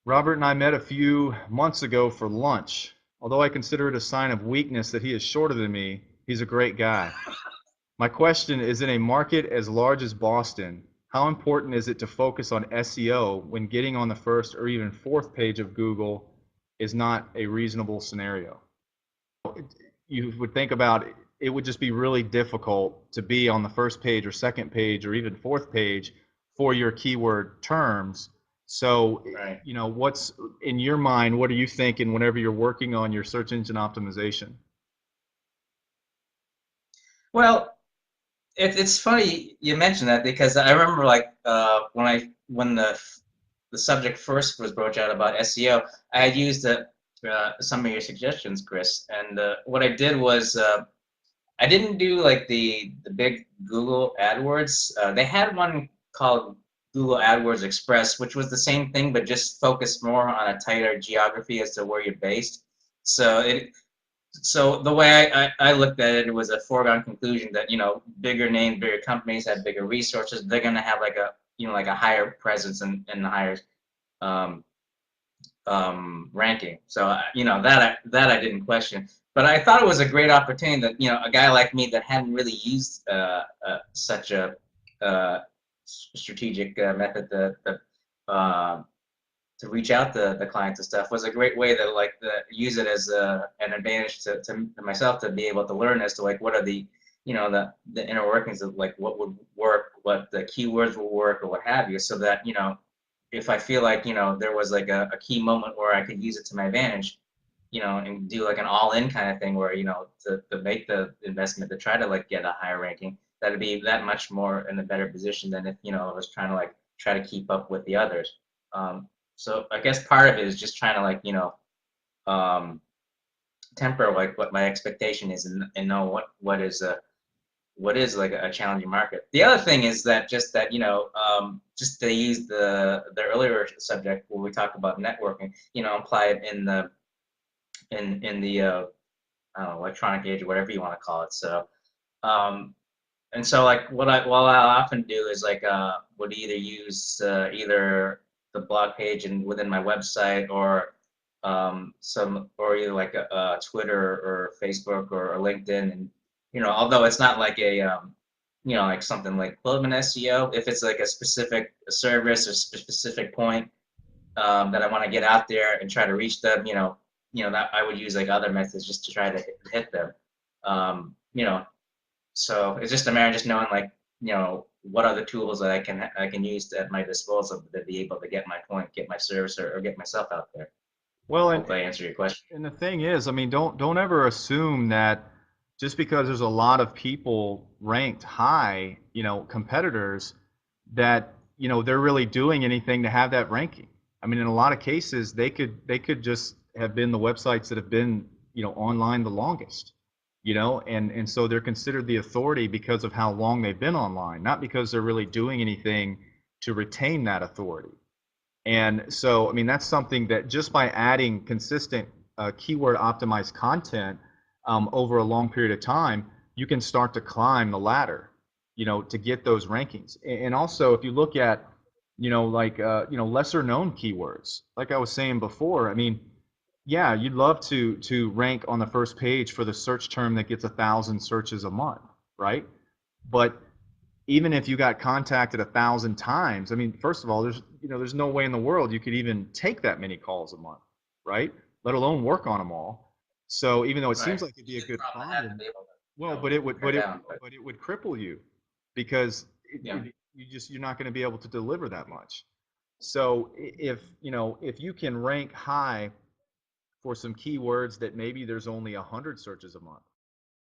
Robert and I met a few months ago for lunch. Although I consider it a sign of weakness that he is shorter than me, he's a great guy. My question is, in a market as large as Boston, how important is it to focus on SEO when getting on the first or even fourth page of Google is not a reasonable scenario? You would think about it, it would just be really difficult to be on the first page or second page or even fourth page for your keyword terms. So, Right. what's in your mind? What are you thinking whenever you're working on your search engine optimization? Well, it's funny you mentioned that because I remember like when the subject first was broached out about SEO, I had used some of your suggestions, Chris, and what I did was I didn't do like the big Google AdWords. They had one called Google AdWords Express, which was the same thing, but just focused more on a tighter geography as to where you're based. So the way I looked at it, it was a foregone conclusion that bigger names, bigger companies have bigger resources. They're going to have like a higher presence and a higher um, ranking. So that I didn't question. But I thought it was a great opportunity that a guy like me that hadn't really used such a uh, strategic method to reach out to the clients and stuff was a great way to use it as an advantage to myself to be able to learn as to like what are the inner workings of like what would work, what the keywords will work or what have you, so that if I feel like there was like a key moment where I could use it to my advantage, and do like an all-in kind of thing where to make the investment to try to like get a higher ranking, that'd be that much more in a better position than if I was trying to like try to keep up with the others. So I guess part of it is just trying to like um, temper like what my expectation is and know what is like a challenging market. The other thing is that just to use the earlier subject where we talked about networking, apply it in the I don't know, electronic age or whatever you want to call it. So um, and so like what I often do is like would either use either the blog page and within my website or some or either like a Twitter or Facebook or LinkedIn, and although it's not like a like something like Quillman SEO, if it's like a specific service or specific point that I want to get out there and try to reach them, that I would use like other methods just to try to hit them. Um, you know, so it's just a matter of just knowing like what are the tools that I can use at my disposal to be able to get my point, get my service, or get myself out there. Well, Hope I answer your question. and the thing is, I mean, don't ever assume that just because there's a lot of people ranked high, competitors, that they're really doing anything to have that ranking. I mean, in a lot of cases, they could just have been the websites that have been online the longest, and so they're considered the authority because of how long they've been online, not because they're really doing anything to retain that authority. And so, I mean, that's something that just by adding consistent keyword optimized content over a long period of time, you can start to climb the ladder, to get those rankings. And also, if you look at, lesser known keywords, like I was saying before, I mean, yeah, you'd love to rank on the first page for the search term that gets 1,000 searches a month, right? But even if you got contacted 1,000 times, I mean, first of all, there's no way in the world you could even take that many calls a month, right? Let alone work on them all. So even though it Right. seems like it'd be a It's a good problem to have to problem, be able to well, but it would, pare down. But but it would cripple you because yeah, you're not going to be able to deliver that much. So if you can rank high for some keywords that maybe there's only 100 searches a month,